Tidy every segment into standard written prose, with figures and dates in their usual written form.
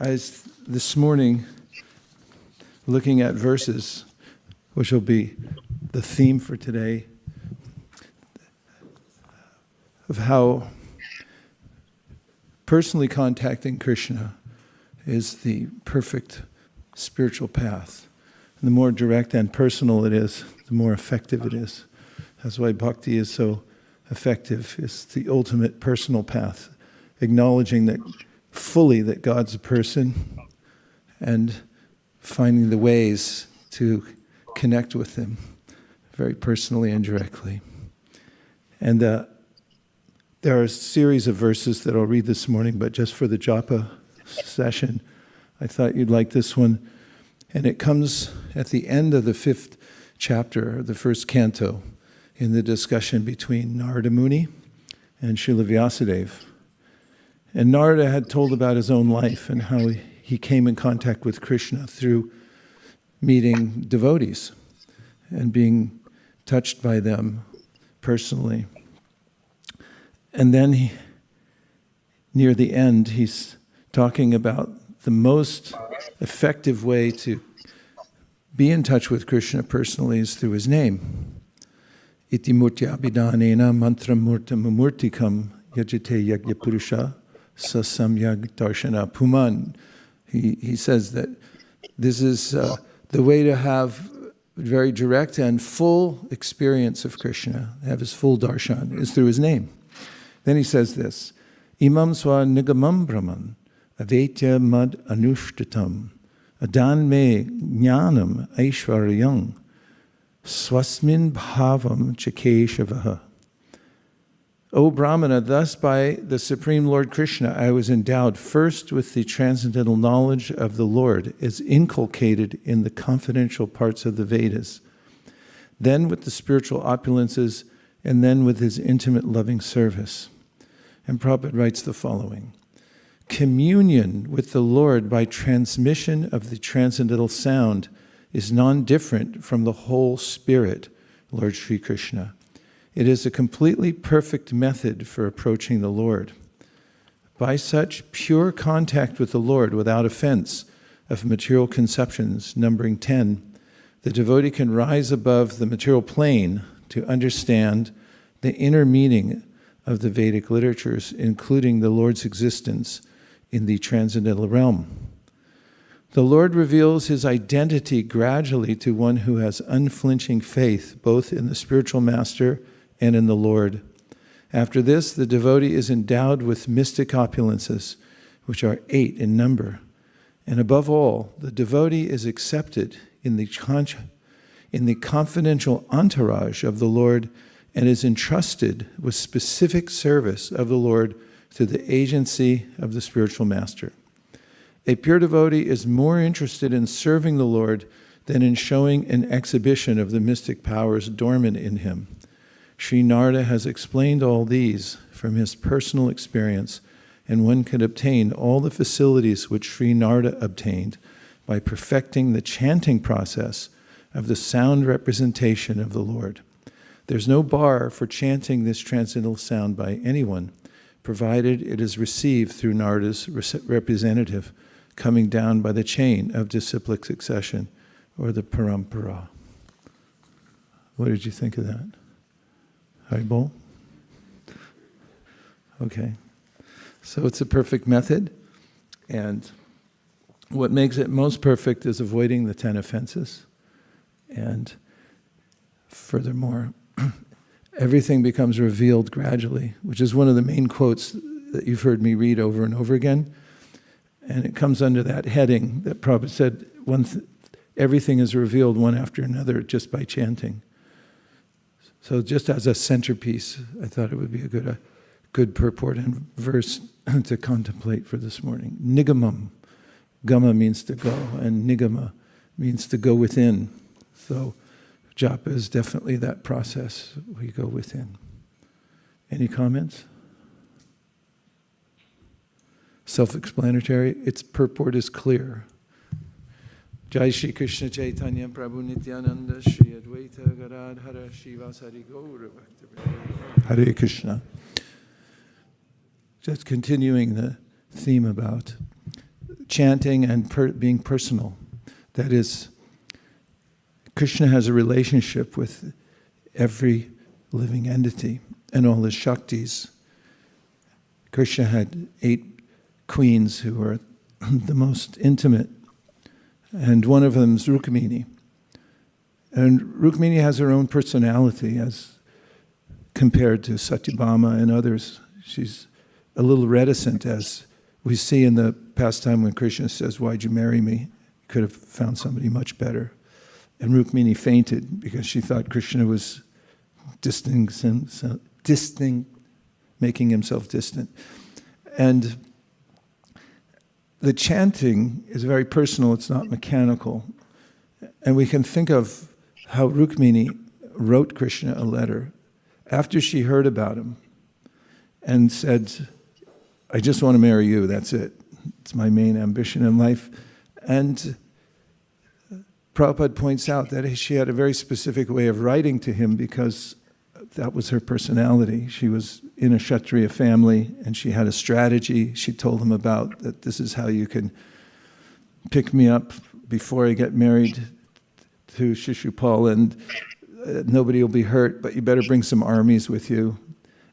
I was this morning looking at verses, which will be the theme for today, of how personally contacting Krishna is the perfect spiritual path. And the more direct and personal it is, the more effective it is. That's why bhakti is so effective. It's the ultimate personal path, acknowledging that fully that God's a person and finding the ways to connect with Him very personally and directly. And there are a series of verses that I'll read this morning, but just for the japa session, I thought you'd like this one. And it comes at the end of the 5th chapter, the 1st canto, in the discussion between Narada Muni and Srila Vyasadeva. And Narada had told about his own life and how he came in contact with Krishna through meeting devotees and being touched by them personally. And then near the end, he's talking about the most effective way to be in touch with Krishna personally is through his name. Iti murtya abhidanena mantra murta mumurtikam yajate yagya purusha sa samyag darshana puman. He says that this is the way to have very direct and full experience of Krishna, have his full darshan, is through his name. Then he says this, imam swa nigamam brahman avetya mad anushtatam adan me jnanam aishvaryang swasmin bhavam chakeshavaha. O Brahmana, thus by the Supreme Lord Krishna I was endowed first with the transcendental knowledge of the Lord as inculcated in the confidential parts of the Vedas, then with the spiritual opulences, and then with his intimate loving service. And Prabhupada writes the following, communion with the Lord by transmission of the transcendental sound is non-different from the whole spirit, Lord Sri Krishna. It is a completely perfect method for approaching the Lord. By such pure contact with the Lord without offense of material conceptions, numbering 10, the devotee can rise above the material plane to understand the inner meaning of the Vedic literatures, including the Lord's existence in the transcendental realm. The Lord reveals his identity gradually to one who has unflinching faith, both in the spiritual master and in the Lord. After this, the devotee is endowed with mystic opulences, which are 8 in number. And above all, the devotee is accepted in the confidential entourage of the Lord and is entrusted with specific service of the Lord through the agency of the spiritual master. A pure devotee is more interested in serving the Lord than in showing an exhibition of the mystic powers dormant in him. Sri Narada has explained all these from his personal experience, and one can obtain all the facilities which Sri Narada obtained by perfecting the chanting process of the sound representation of the Lord. There's no bar for chanting this transcendental sound by anyone, provided it is received through Narada's representative, coming down by the chain of disciplic succession, or the parampara. What did you think of that? Haribol? Okay. So it's a perfect method, and what makes it most perfect is avoiding the 10 offenses. And furthermore, everything becomes revealed gradually, which is one of the main quotes that you've heard me read over and over again. And it comes under that heading that Prabhupada said, everything is revealed one after another just by chanting. So just as a centerpiece, I thought it would be a good purport and verse to contemplate for this morning. Nigamam. Gama means to go, and nigama means to go within. So japa is definitely that process. We go within. Any comments? Self-explanatory. Its purport is clear. Jai Shri Krishna Chaitanya Prabhu Nityananda Shri Advaita Gadadhara Shivasari Gaura Bhakta Hare Krishna. Just continuing the theme about chanting and being personal. That is, Krishna has a relationship with every living entity and all his Shaktis. Krishna had 8 queens who were the most intimate, and one of them is Rukmini. And Rukmini has her own personality as compared to Satyabhama and others. She's a little reticent, as we see in the pastime when Krishna says, "Why'd you marry me? You could have found somebody much better." And Rukmini fainted because she thought Krishna was making himself distant. And the chanting is very personal, it's not mechanical. And we can think of how Rukmini wrote Krishna a letter after she heard about him and said, "I just want to marry you, that's it. It's my main ambition in life." And Prabhupada points out that she had a very specific way of writing to him because that was her personality. She was in a Kshatriya family and she had a strategy she told him about, that this is how you can pick me up before I get married to Shishupal, and nobody will be hurt, but you better bring some armies with you,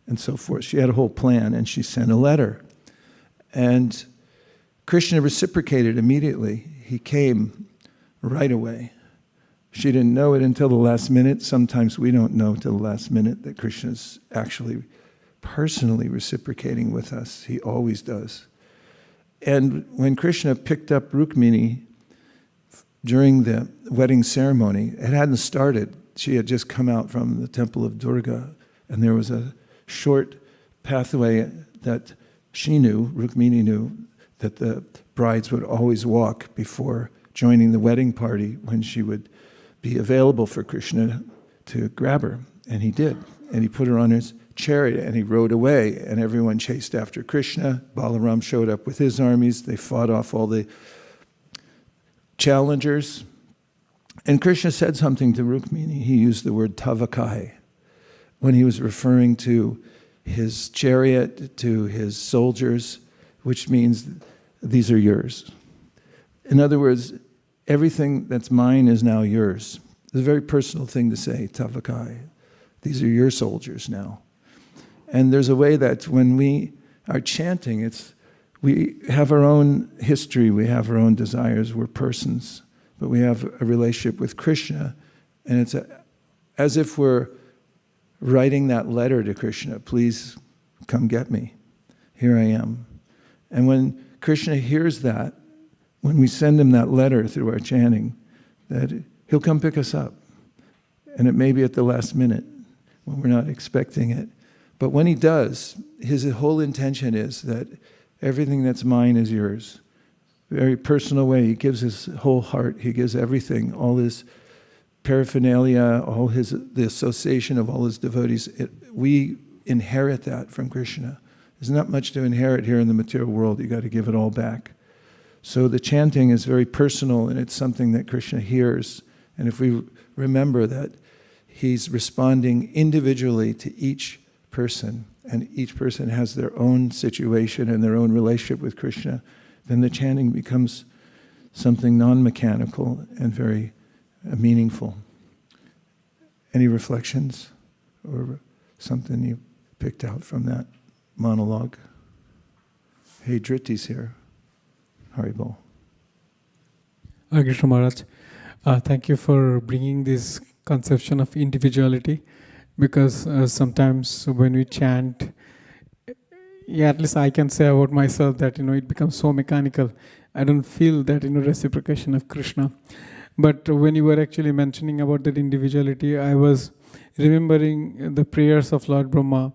and so forth. She had a whole plan, and she sent a letter. And Krishna reciprocated immediately. He came right away. She didn't know it until the last minute. Sometimes we don't know till the last minute that Krishna's actually personally reciprocating with us. He always does. And when Krishna picked up Rukmini during the wedding ceremony, it hadn't started. She had just come out from the temple of Durga, and there was a short pathway that she knew, Rukmini knew, that the brides would always walk before joining the wedding party when she would be available for Krishna to grab her. And he did. And he put her on his chariot and he rode away, and everyone chased after Krishna. Balaram showed up with his armies. They fought off all the challengers. And Krishna said something to Rukmini. He used the word tavakai when he was referring to his chariot, to his soldiers, which means these are yours. In other words, everything that's mine is now yours. It's a very personal thing to say, tavakai. These are your soldiers now. And there's a way that when we are chanting, we have our own history, we have our own desires, we're persons, but we have a relationship with Krishna, and it's as if we're writing that letter to Krishna, "Please come get me, here I am." And when Krishna hears that, when we send him that letter through our chanting, that he'll come pick us up. And it may be at the last minute, when we're not expecting it. But when he does, his whole intention is that everything that's mine is yours. Very personal way. He gives his whole heart. He gives everything, all his paraphernalia, the association of all his devotees. We inherit that from Krishna. There's not much to inherit here in the material world. You got to give it all back. So the chanting is very personal, and it's something that Krishna hears. And if we remember that he's responding individually to each person, and each person has their own situation and their own relationship with Krishna, then the chanting becomes something non-mechanical and very meaningful. Any reflections or something you picked out from that monologue? Hey, Dhriti's here. Haribol. Hare Krishna Maharaj, thank you for bringing this conception of individuality, because sometimes when we chant, at least I can say about myself that it becomes so mechanical. I don't feel that reciprocation of Krishna. But when you were actually mentioning about that individuality, I was remembering the prayers of Lord Brahma.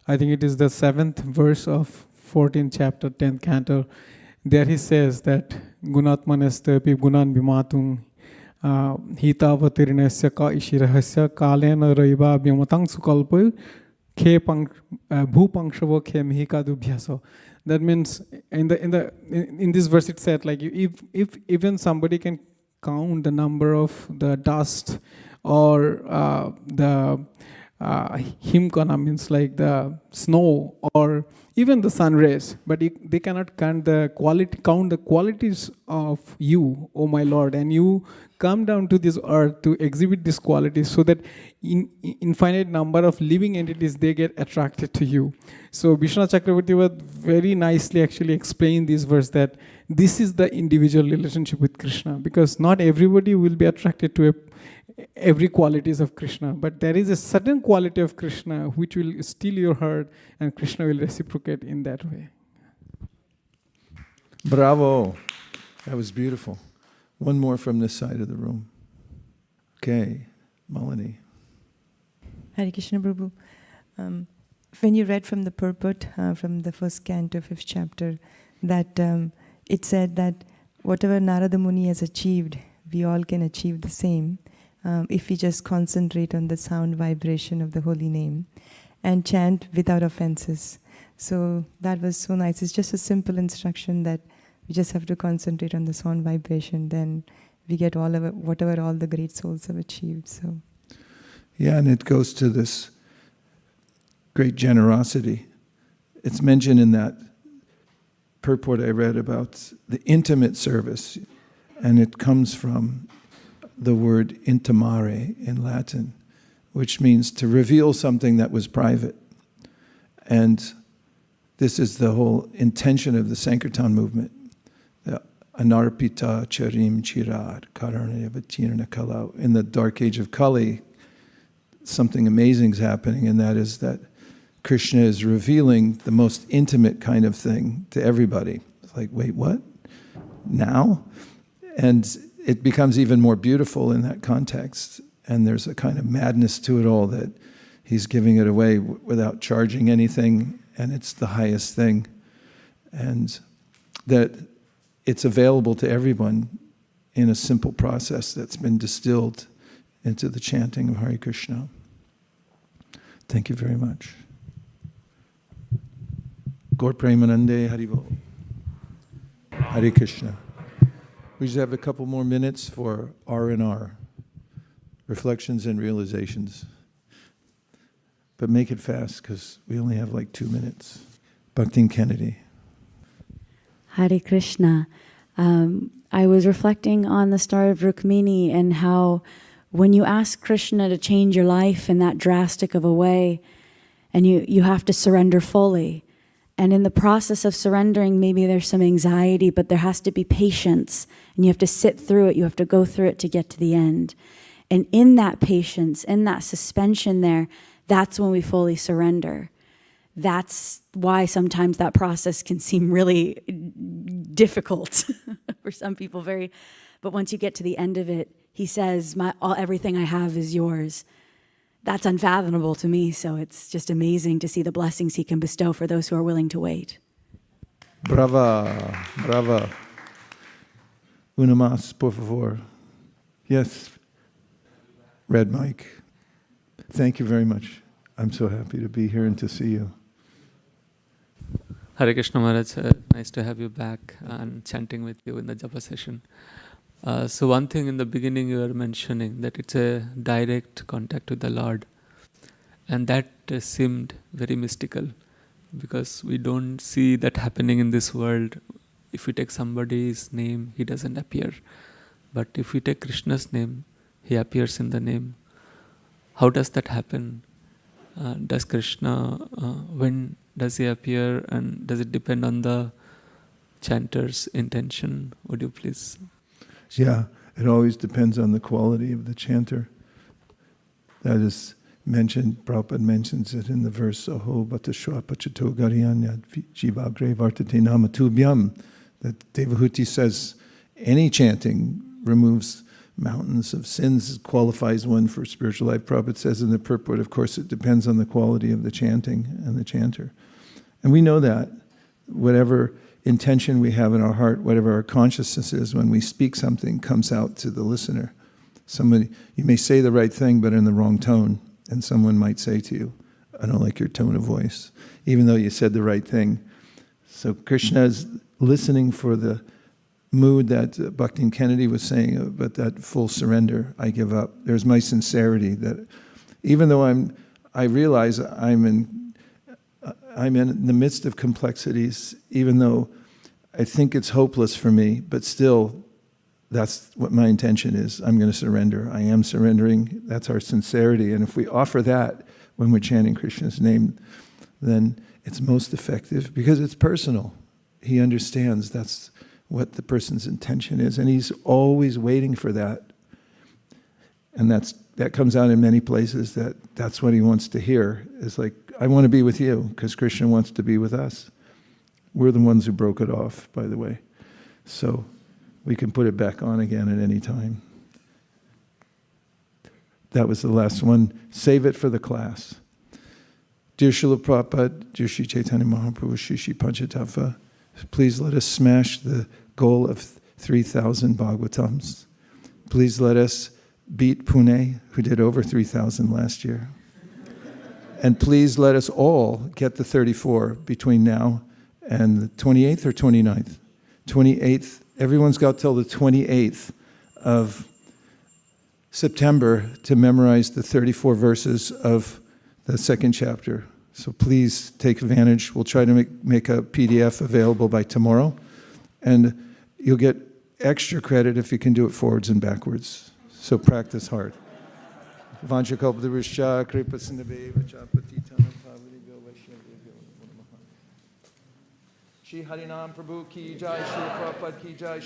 I think it is the 7th verse of 14th chapter, 10th canto. There he says that Gunatmanestapi Gunan Bimatung Hitavatirnesya ka ishirahasya kalena raiva bhyamatang sukalpa khe bhupankshavo khe mihika dubhyaso. That means in this verse it said, like, if even somebody can count the number of the dust or the himkana means like the snow or even the sun rays, but they cannot count the qualities of you, O my Lord, and you come down to this earth to exhibit these qualities so that infinite number of living entities, they get attracted to you. So Vishnu Chakravarti was very nicely actually explained this verse that this is the individual relationship with Krishna, because not everybody will be attracted to every qualities of Krishna, but there is a certain quality of Krishna which will steal your heart, and Krishna will reciprocate in that way. Bravo. That was beautiful. One more from this side of the room. Okay, Malini. Hare Krishna Prabhu. When you read from the purport, from the first canto, 5th chapter, that it said that whatever Narada Muni has achieved, we all can achieve the same. If we just concentrate on the sound vibration of the holy name and chant without offenses. So that was so nice. It's just a simple instruction that we just have to concentrate on the sound vibration, then we get whatever all the great souls have achieved. So, yeah, and it goes to this great generosity. It's mentioned in that purport I read about the intimate service, and it comes from the word intimare in Latin, which means to reveal something that was private. And this is the whole intention of the Sankirtan movement. The anarpita charim chirar karanayavatirna kalau. In the dark age of Kali, something amazing is happening, and that is that Krishna is revealing the most intimate kind of thing to everybody. It's like, wait, what? Now? And it becomes even more beautiful in that context. And there's a kind of madness to it all, that he's giving it away without charging anything, and it's the highest thing. And that it's available to everyone in a simple process that's been distilled into the chanting of Hare Krishna. Thank you very much. Gaur Premanande Haribol. Hare Krishna. We just have a couple more minutes for R&R, reflections and realizations. But make it fast, because we only have like 2 minutes. Bhaktin Kennedy. Hare Krishna. I was reflecting on the story of Rukmini and how when you ask Krishna to change your life in that drastic of a way, and you have to surrender fully. And in the process of surrendering, maybe there's some anxiety, but there has to be patience. And you have to sit through it. You have to go through it to get to the end. And in that patience, in that suspension there, that's when we fully surrender. That's why sometimes that process can seem really difficult for some people. But once you get to the end of it, he says, everything I have is yours. That's unfathomable to me, so it's just amazing to see the blessings he can bestow for those who are willing to wait. Brava, brava. Una más, por favor. Yes, red mic. Thank you very much. I'm so happy to be here and to see you. Hare Krishna Maharaj, nice to have you back and chanting with you in the Japa session. So one thing in the beginning you were mentioning, that it's a direct contact with the Lord. And that seemed very mystical, because we don't see that happening in this world. If we take somebody's name, he doesn't appear. But if we take Krishna's name, he appears in the name. How does that happen? Does Krishna, when does he appear, and does it depend on the chanter's intention? Would you please? Yeah, it always depends on the quality of the chanter. That is mentioned, Prabhupada mentions it in the verse, Aho Bhatashwa Pachato Garyanya Jivagre Vartate Namatubhyam, that Devahuti says any chanting removes mountains of sins, qualifies one for spiritual life. Prabhupada says in the purport, of course, it depends on the quality of the chanting and the chanter. And we know that whatever intention we have in our heart, whatever our consciousness is, when we speak something comes out to the listener. You may say the right thing, but in the wrong tone, and someone might say to you, I don't like your tone of voice, even though you said the right thing. So Krishna is listening for the mood that Bhaktin Kennedy was saying about that full surrender. I give up. There's my sincerity, that even though I realize I'm in the midst of complexities, even though I think it's hopeless for me, but still, that's what my intention is. I'm going to surrender. I am surrendering. That's our sincerity. And if we offer that when we're chanting Krishna's name, then it's most effective because it's personal. He understands that's what the person's intention is, and he's always waiting for that. And that comes out in many places, that's what he wants to hear. It's like, I want to be with you, because Krishna wants to be with us. We're the ones who broke it off, by the way. So we can put it back on again at any time. That was the last one. Save it for the class. Dear Srila Prabhupada, dear Sri Chaitanya Mahaprabhu, Shri Panchatattva, please let us smash the goal of 3,000 Bhagavatams. Please let us beat Pune, who did over 3,000 last year. And please let us all get the 34 between now and the 28th or 29th? 28th. Everyone's got till the 28th of September to memorize the 34 verses of the second chapter. So please take advantage. We'll try to make a PDF available by tomorrow. And you'll get extra credit if you can do it forwards and backwards. So practice hard. Vanchakalpaduruscha kripasindabe vachapatitanam pavadigo vaishnavyo namaha. Shri Harinam Prabhu ki jai, Shri Prabhupada ki jai.